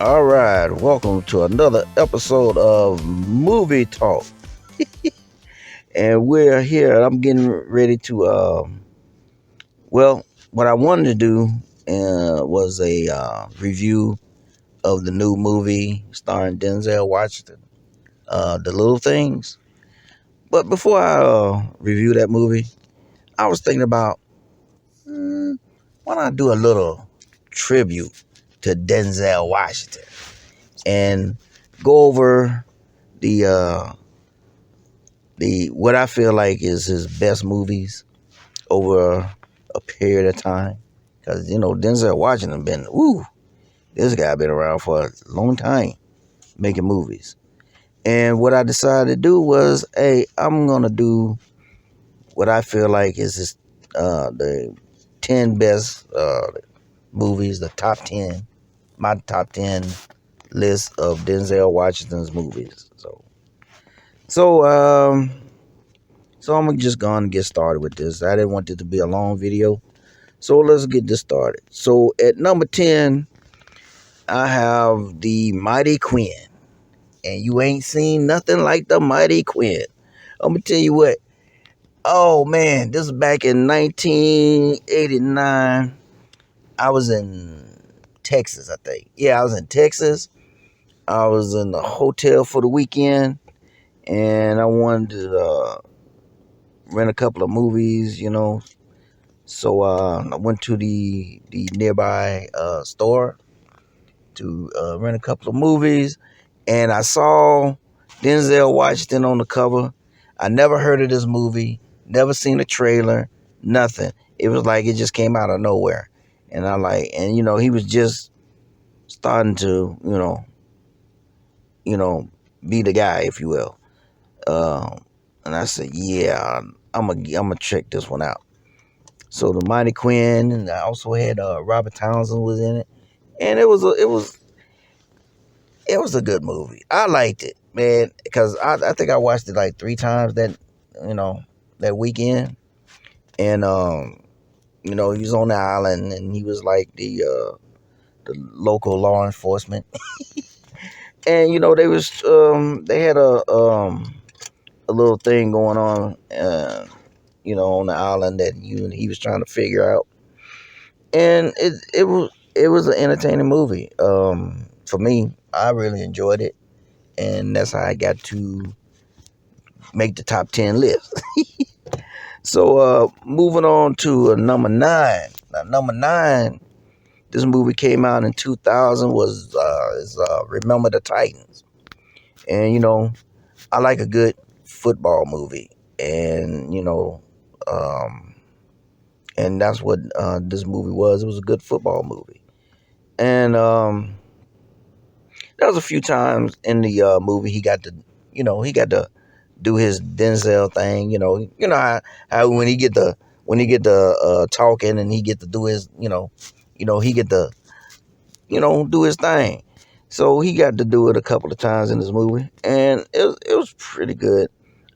All right, welcome to another episode of Movie Talk, and we're here. I'm getting ready to. Well, what I wanted to do was a review of the new movie starring Denzel Washington, The Little Things. But before I review that movie, I was thinking about why don't I do a little tribute to Denzel Washington and go over the what I feel like is his best movies over a period of time. Because Denzel Washington this guy been around for a long time making movies. And what I decided to do was, hey, I'm gonna do what I feel like is the 10 best movies, the top 10, my top 10 list of Denzel Washington's movies. So, um, So I'm just going to get started with this. I didn't want it to be a long video. So let's get this started. So at number 10, I have the Mighty Quinn. And you ain't seen nothing like the Mighty Quinn. I'm going to tell you what. Oh man, this is back in 1989. I was in Texas, I think. Yeah, I was in Texas. I was in the hotel for the weekend. And I wanted to rent a couple of movies. So I went to the nearby store to rent a couple of movies, and I saw Denzel Washington on the cover. I never heard of this movie, never seen a trailer, nothing. It was like it just came out of nowhere, and he was just starting to, be the guy, if you will. And I said, yeah, I'm gonna check this one out. So the Mighty Quinn, and I also had Robert Townsend was in it, and it was a good movie. I liked it, man, because I think I watched it like 3 times you know that weekend, and he was on the island and he was like the local law enforcement, and they had a little thing going on, on the island that he was trying to figure out, and it was an entertaining movie. For me, I really enjoyed it, and that's how I got to make the top 10 list. So, moving on to number 9. Now, number 9, this movie came out in 2000. Is Remember the Titans, and I like a good football movie, and um, and that's what this movie was. It was a good football movie, and there was a few times in the movie he got to do his Denzel thing. How when he get the talking and he get to do his he get to do his thing. So he got to do it a couple of times in this movie, and it was pretty good.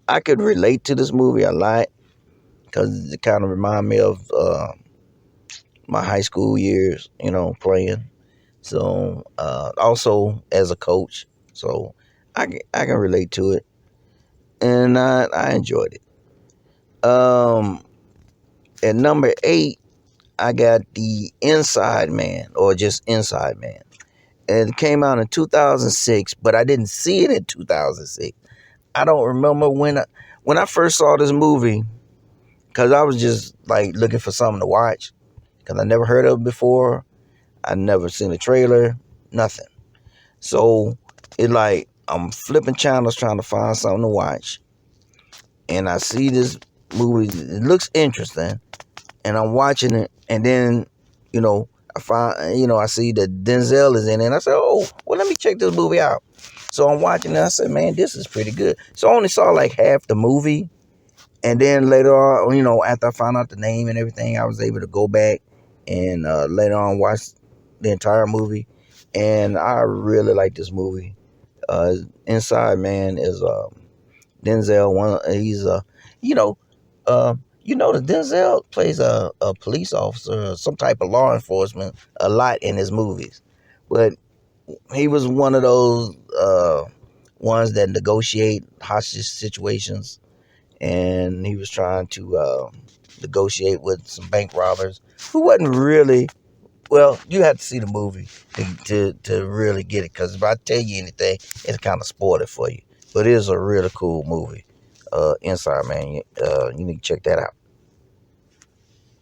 I could relate to this movie a lot because it kind of reminded me of my high school years, playing. So also as a coach, so I can relate to it, and I enjoyed it. At number 8, I got the Inside Man, or just Inside Man. And it came out in 2006, but I didn't see it in 2006. I don't remember when I first saw this movie, because I was just like looking for something to watch, because I never heard of it before. I never seen a trailer, nothing. So it like I'm flipping channels trying to find something to watch, and I see this movie. It looks interesting, and I'm watching it, and then I find I see that Denzel is in it, and I said, oh well, let me check this movie out. So I'm watching it, and I said, man, this is pretty good. So I only saw like half the movie, and then later on, after I found out the name and everything, I was able to go back and later on watch the entire movie, and I really like this movie. Inside Man is Denzel. He's you know that Denzel plays a police officer, some type of law enforcement, a lot in his movies, but he was one of those ones that negotiate hostage situations, and he was trying to negotiate with some bank robbers who wasn't really. Well, you have to see the movie to really get it. Because if I tell you anything, it's kind of spoiled it for you. But it is a really cool movie. Inside Man, you need to check that out.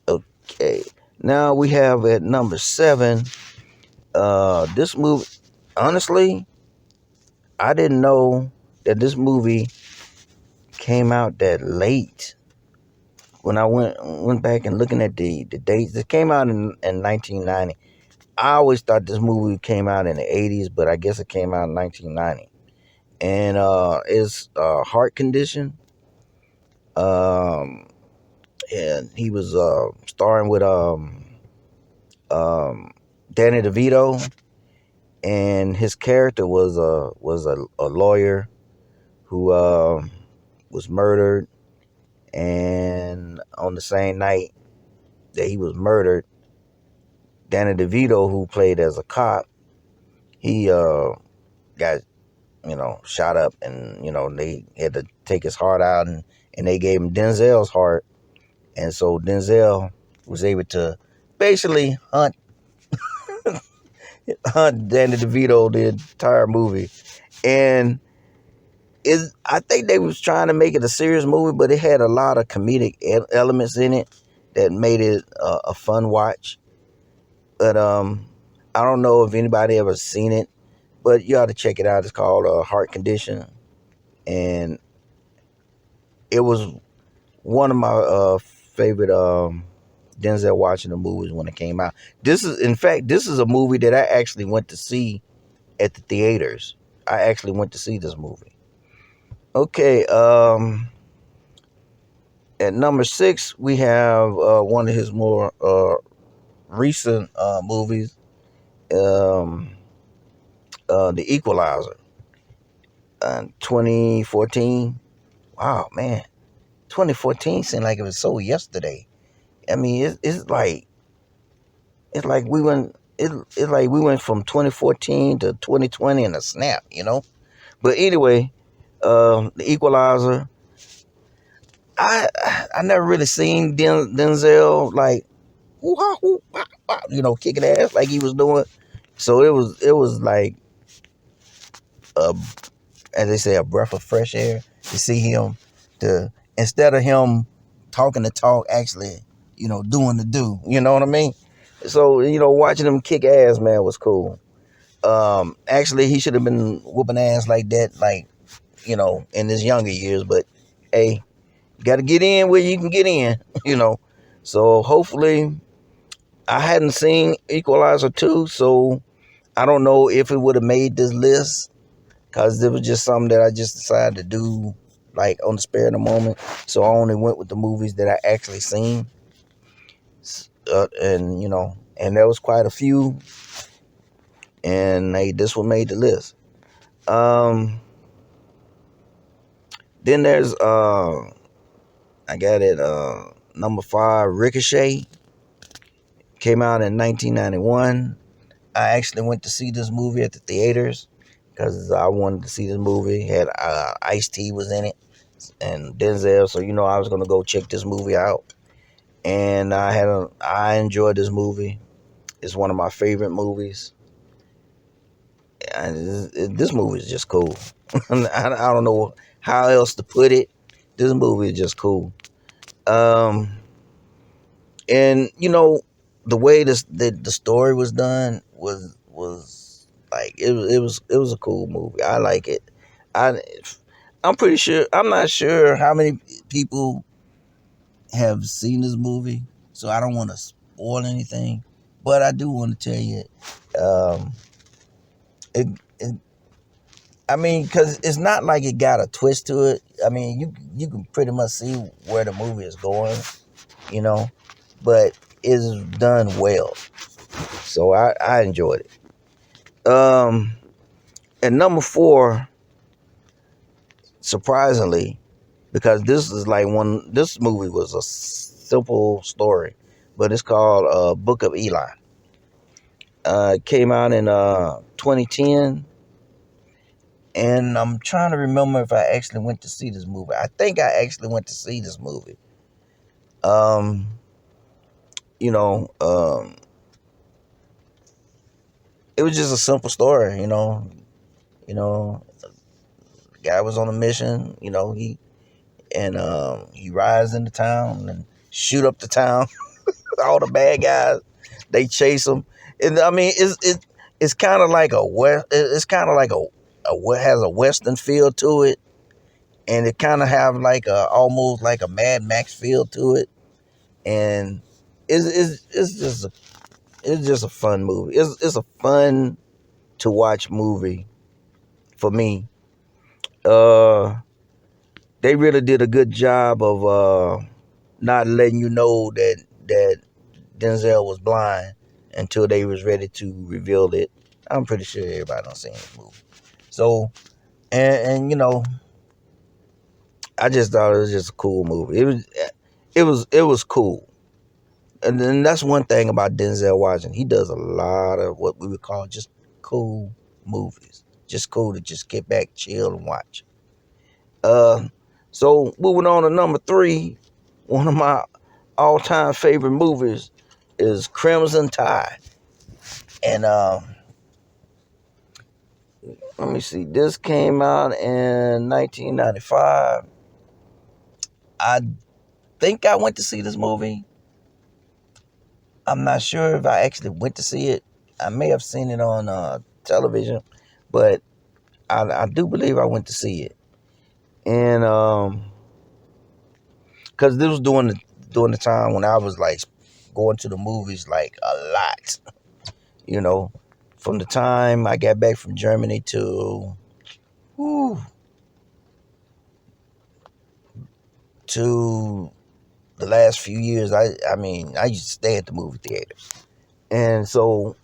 Okay, now we have at number 7. This movie, honestly, I didn't know that this movie came out that late. When I went back and looking at the dates, it came out in 1990. I always thought this movie came out in the 80s, but I guess it came out in 1990. And it's Heart Condition. Um, and he was starring with um, Danny DeVito, and his character was a lawyer who was murdered. And on the same night that he was murdered, Danny DeVito, who played as a cop, he got shot up, and they had to take his heart out, and they gave him Denzel's heart, and so Denzel was able to basically hunt Danny DeVito the entire movie, and I think they was trying to make it a serious movie, but it had a lot of comedic elements in it that made it a fun watch. But I don't know if anybody ever seen it, but you ought to check it out. It's called Heart Condition, and it was one of my favorite Denzel Washington movies when it came out. In fact, this is a movie that I actually went to see at the theaters. I actually went to see this movie. Okay, at number 6 we have one of his more recent movies, um, The Equalizer, 2014. Wow, man, 2014 seemed like it was so yesterday. I mean, it's like we went from 2014 to 2020 in a snap. But anyway, the Equalizer. I never really seen Denzel like woo-ha, kicking ass like he was doing. So it was like a, as they say, a breath of fresh air to see him, to instead of him talking the talk, actually doing the do. You know what I mean? So watching him kick ass, man, was cool. Actually, he should have been whooping ass like that, like in his younger years. But hey, you got to get in where you can get in. So hopefully, I hadn't seen Equalizer 2, so I don't know if it would have made this list, because it was just something that I just decided to do like on the spare of the moment. So I only went with the movies that I actually seen, and there was quite a few, and hey, this one made the list. Um, then there's I got it number 5, Ricochet, came out in 1991. I actually went to see this movie at the theaters because I wanted to see this movie. Had Ice-T was in it and Denzel, so I was gonna go check this movie out. And I enjoyed this movie. It's one of my favorite movies. And this movie is just cool. I don't know how else to put it. This movie is just cool. Um, and the way the story was done was like it was a cool movie. I like it. I I'm not sure how many people have seen this movie, so I don't want to spoil anything, but I do want to tell you, um, it, it I mean, because it's not like it got a twist to it. I mean, you can pretty much see where the movie is going, you know, but it's done well. So I enjoyed it. And number 4, surprisingly, because this movie was a simple story, but it's called Book of Eli. It came out in 2010, and I'm trying to remember if I actually went to see this movie. I think I actually went to see this movie. Um, you know, it was just a simple story. The guy was on a mission. He rides into town and shoot up the town. All the bad guys, they chase him. And I mean, it's kind of like it's kind of like what has a western feel to it, and it kind of have like a almost like a Mad Max feel to it, and it's just a fun movie. It's a fun to watch movie for me. Uh, they really did a good job of not letting you know that Denzel was blind until they was ready to reveal it. I'm pretty sure everybody done seen this movie. So and I just thought it was just a cool movie. It was cool. And then that's one thing about Denzel Washington. He does a lot of what we would call just cool movies. Just cool to just get back, chill, and watch. Uh, so moving on to number three, one of my all-time favorite movies is Crimson Tide. And let me see, this came out in 1995. I think I went to see this movie. I'm not sure if I actually went to see it. I may have seen it on television, but I do believe I went to see it. And because this was during the time when I was like going to the movies like a lot, you know, from the time I got back from Germany whew, to the last few years. I mean, I used to stay at the movie theater, and so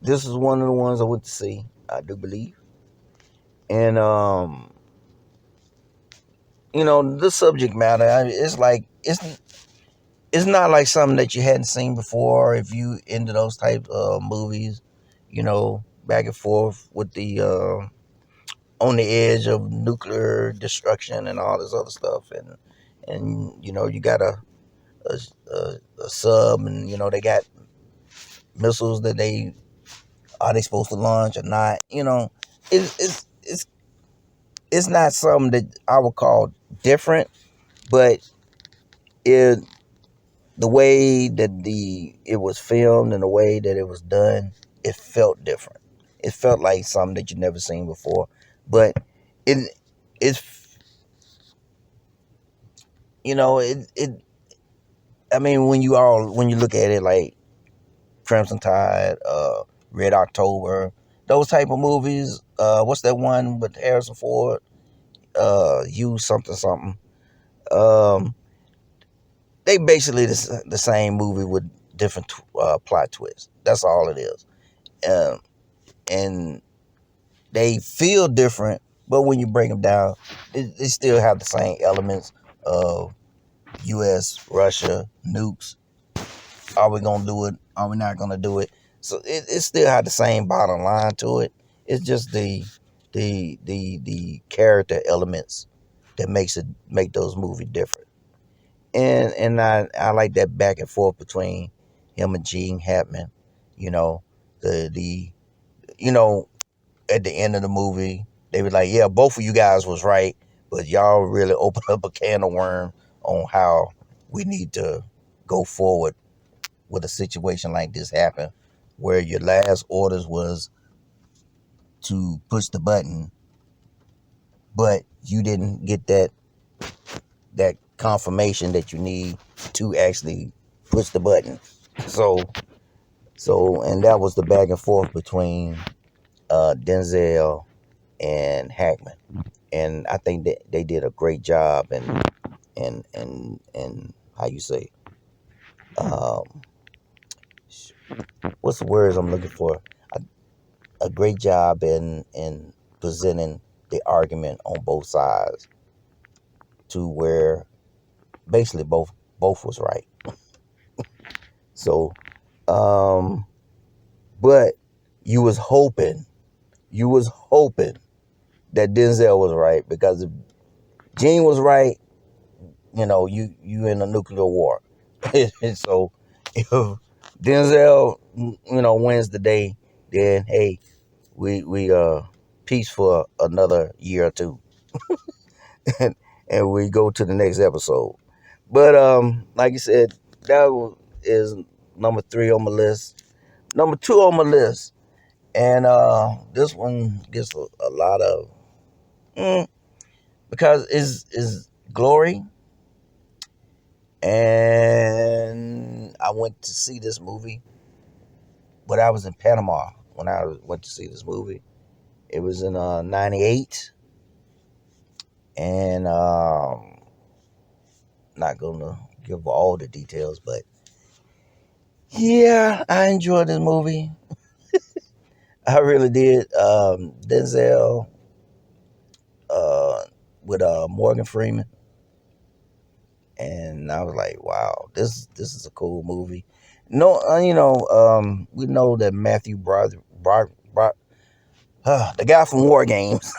this is one of the ones I went to see. I do believe, and the subject matter. It's like it's not like something that you hadn't seen before. If you into those type of movies, back and forth with the on the edge of nuclear destruction and all this other stuff, and you got a, a sub, and they got missiles that they supposed to launch or not. It's not something that I would call different, but it the way that it was filmed and the way that it was done, it felt different. It felt like something that you never seen before. But it it's it I mean, when you look at it like Crimson Tide, Red October, those type of movies, what's that one with Harrison Ford? You something something. Um they basically the same movie with different plot twists. That's all it is. Um, and they feel different, but when you break them down, they still have the same elements of U.S., Russia, nukes. Are we gonna do it? Are we not gonna do it? So it still had the same bottom line to it. It's just the character elements that make those movies different. And I like that back and forth between him and Gene Hackman. You know, the you know at the end of the movie, they were like, yeah, both of you guys was right, but y'all really opened up a can of worms on how we need to go forward with a situation like this happen, where your last orders was to push the button, but you didn't get that confirmation that you need to actually push the button. So and that was the back and forth between Denzel and Hackman, and I think that they did a great job, and how you say, um, what's the words I'm looking for? A, a great job in presenting the argument on both sides to where basically both was right. So, but you was hoping. you was hoping that Denzel was right, because if Gene was right, you in a nuclear war. And so if Denzel, wins the day, then hey, we peace for another year or two, and we go to the next episode. But like you said, is number three on my list. Number two on my list, and this one gets a lot of because is Glory, and I went to see this movie, but I was in Panama when I went to see this movie. It was in '98, and not gonna give all the details, but yeah, I enjoyed this movie. I really did. Denzel uh, with Morgan Freeman, and I was like, wow, this is a cool movie. No, we know that Matthew the guy from War Games,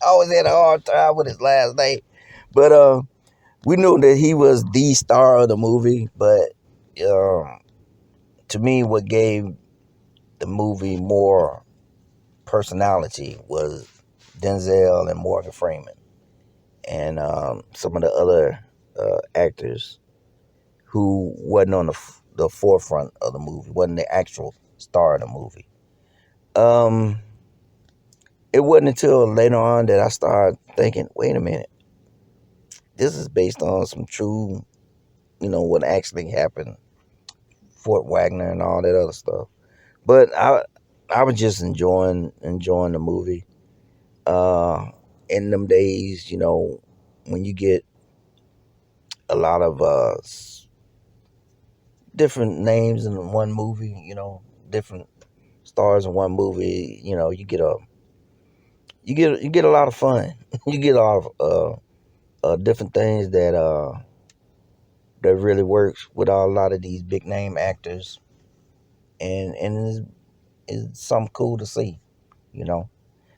always had a hard time with his last name, but we knew that he was the star of the movie. But um, to me, what gave the movie more personality was Denzel and Morgan Freeman, and some of the other actors who wasn't on the forefront of the movie, wasn't the actual star of the movie. Um, it wasn't until later on that I started thinking, wait a minute, this is based on some true, what actually happened, Fort Wagner and all that other stuff. But I was just enjoying the movie. Uh, in them days, when you get a lot of different names in one movie, different stars in one movie, you get a lot of fun. You get a lot of different things that really works with a lot of these big name actors, and it's something cool to see, you know,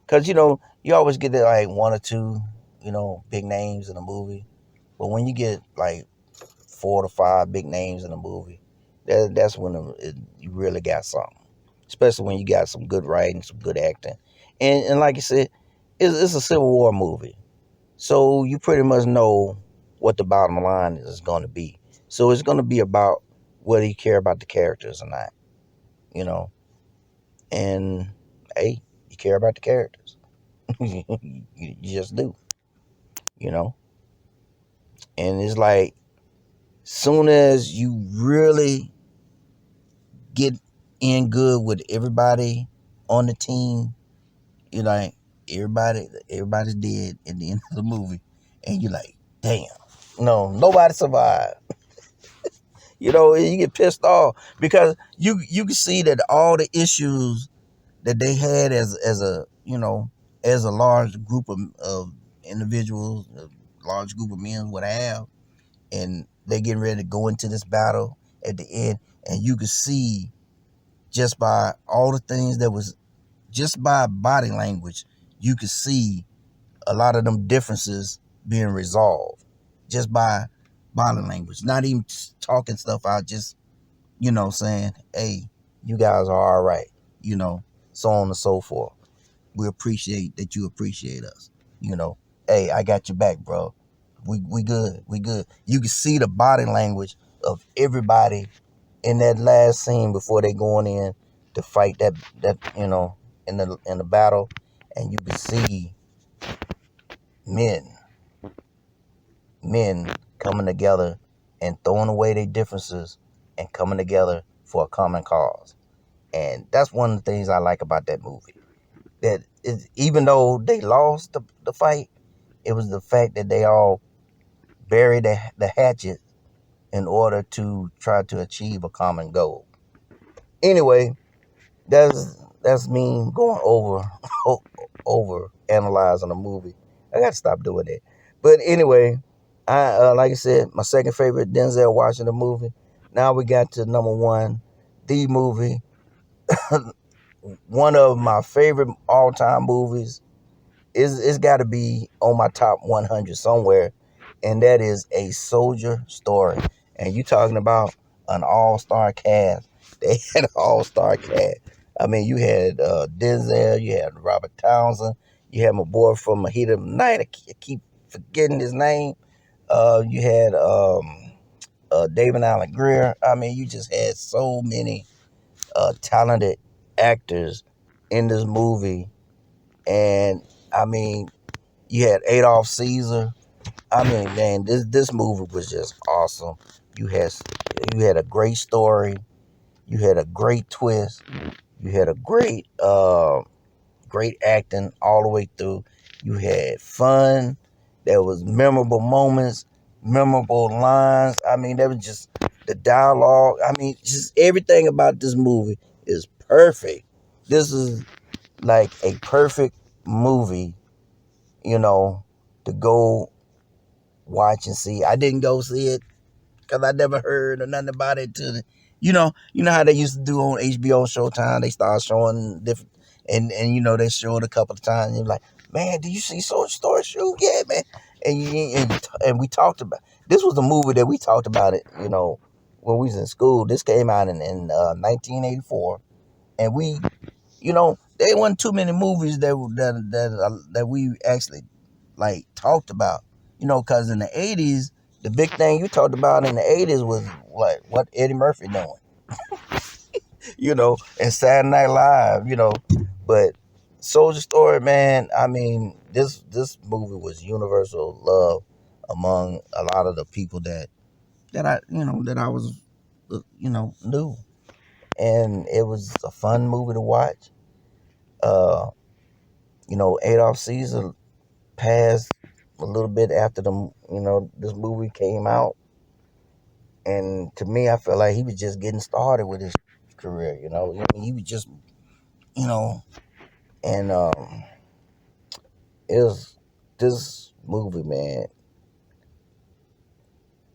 because you always get that like one or two, big names in a movie, but when you get like 4 to 5 big names in a movie, that's when you really got something. Especially when you got some good writing, some good acting, and like you said, it's a Civil War movie, so you pretty much know what the bottom line is going to be. So it's going to be about whether you care about the characters or not, you know. And hey, you care about the characters, you just do, you know. And it's like soon as you really get in good with everybody on the team, you're like everybody's dead at the end of the movie, and you're like, damn, no, nobody survived. You get pissed off because you can see that all the issues that they had as a large group of individuals, a large group of men would have, and they getting ready to go into this battle at the end, and you could see just by all the things that was just by body language, you could see a lot of them differences being resolved just by body language, not even talking stuff out, just saying, hey, you guys are all right, so on and so forth. We appreciate that you appreciate us, you know. Hey, I got your back, bro. We good. We good. You can see the body language of everybody in that last scene before they going in to fight that in the battle, and you can see men men coming together and throwing away their differences and coming together for a common cause. And that's one of the things I like about that movie. That even though they lost the fight, it was the fact that they all buried the hatchet in order to try to achieve a common goal. Anyway, that's me going over analyzing a movie. I got to stop doing that. But anyway, I like I said, my second favorite Denzel Washington movie. Now we got to number one, the movie one of my favorite all time movies. It's got to be on my top 100 somewhere, and that is A Soldier Story. And you talking about an all star cast? They had an all star cast. I mean, you had Denzel, you had Robert Townsend, you had my boy from the Heat of the Night. I keep forgetting his name. You had David Allen Greer. I mean, you just had so many talented actors in this movie, and I mean, you had Adolf Caesar. I mean, man, this movie was just awesome. You had you had a great story. You had a great twist. You had a great acting all the way through. You had fun. There was memorable moments, memorable lines. I mean, there was just the dialogue. I mean, just everything about this movie is perfect. This is like a perfect movie, you know, to go watch and see. I didn't go see it because I never heard or nothing about it. You know how they used to do on HBO Showtime. They start showing different, and they showed a couple of times. And you're like, man, do you see Soul Story Shoot? Yeah, man. And we talked about this was a movie that we talked about it. When we was in school. This came out in 1984, and there wasn't too many movies that we actually like talked about. Because in the '80s, the big thing you talked about in the '80s was like what Eddie Murphy doing, and Saturday Night Live, But Soldier Story, man, I mean, this movie was universal love among a lot of the people that I was, knew, and it was a fun movie to watch. Uh, Adolf Caesar passed a little bit after this movie came out, and to me, I felt like he was just getting started with his career. I mean, he was just, you know, and it was this movie, man,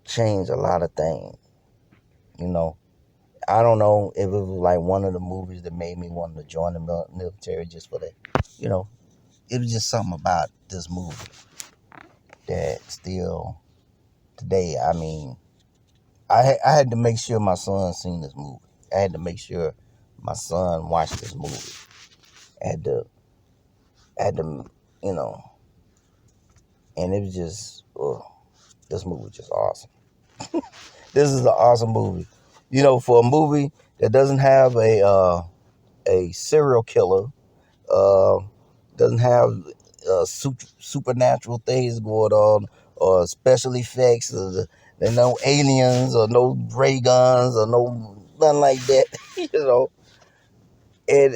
changed a lot of things. You know, I don't know if it was like one of the movies that made me want to join the military just for that. You know, it was just something about this movie that still today. I mean, I had to make sure my son seen this movie. I had to make sure my son watched this movie. I had to, you know, and it was just, this movie was just awesome. This is an awesome movie. For a movie that doesn't have a serial killer, uh, doesn't have supernatural things going on, or special effects, or no aliens, or no ray guns, or no nothing like that. you know, and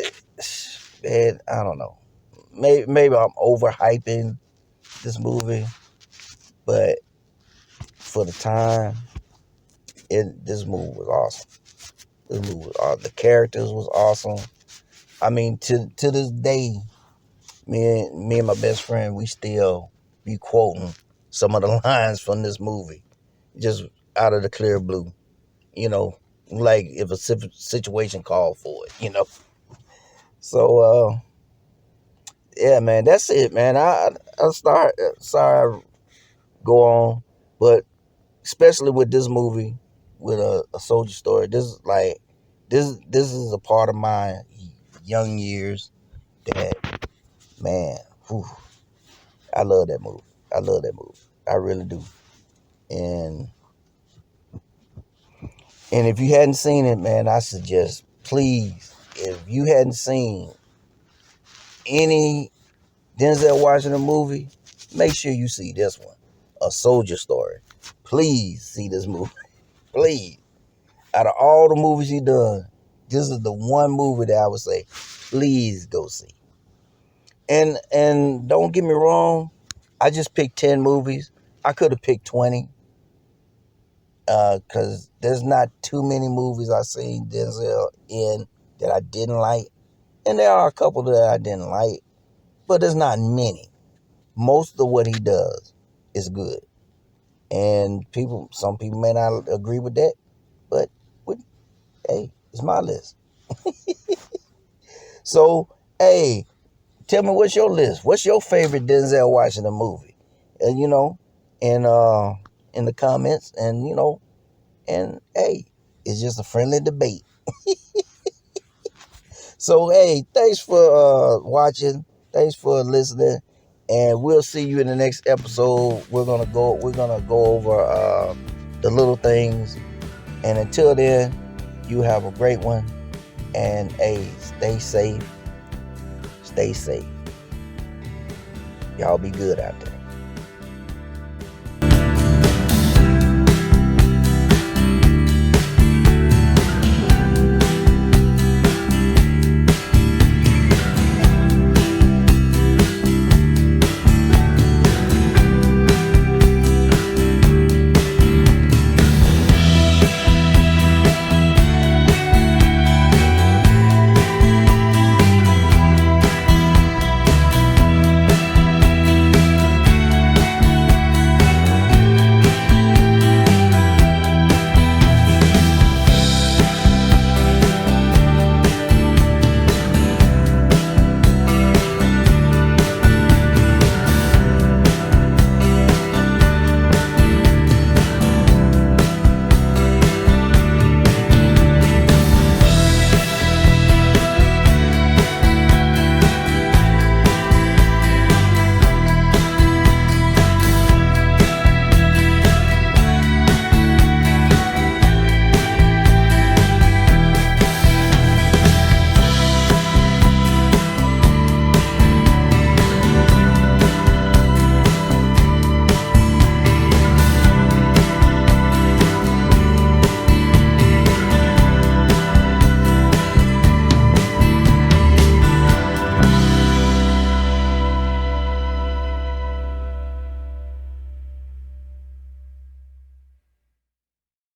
man, I don't know. Maybe I'm overhyping this movie, but for the time, this movie was awesome. This movie was awesome. The characters was awesome. I mean, to this day, me and my best friend, we still be quoting some of the lines from this movie, just out of the clear blue. You know, like if a situation called for it. So yeah, man, that's it, man. I start. Sorry, I go on, but especially with this movie, with a soldier story. This is a part of my young years that, man, whew, I love that movie. I love that movie. I really do. And and if you hadn't seen it, man, I suggest, please, if you hadn't seen any Denzel Washington movie, make sure you see this one, A Soldier Story. Please see this movie. Please. Out of all the movies he done, this is the one movie that I would say, please go see. And don't get me wrong, I just picked 10 movies. I could have picked 20, because there's not too many movies I've seen Denzel in that I didn't like. And there are a couple that I didn't like, but there's not many. Most of what he does is good. And some people may not agree with that, but with, hey, it's my list. So, hey, tell me what's your list? What's your favorite Denzel Washington movie? And and in the comments, and and hey, it's just a friendly debate. So hey, thanks for watching. Thanks for listening, and we'll see you in the next episode. We're gonna go over the little things, and until then, you have a great one. And hey, stay safe. Stay safe. Y'all be good out there.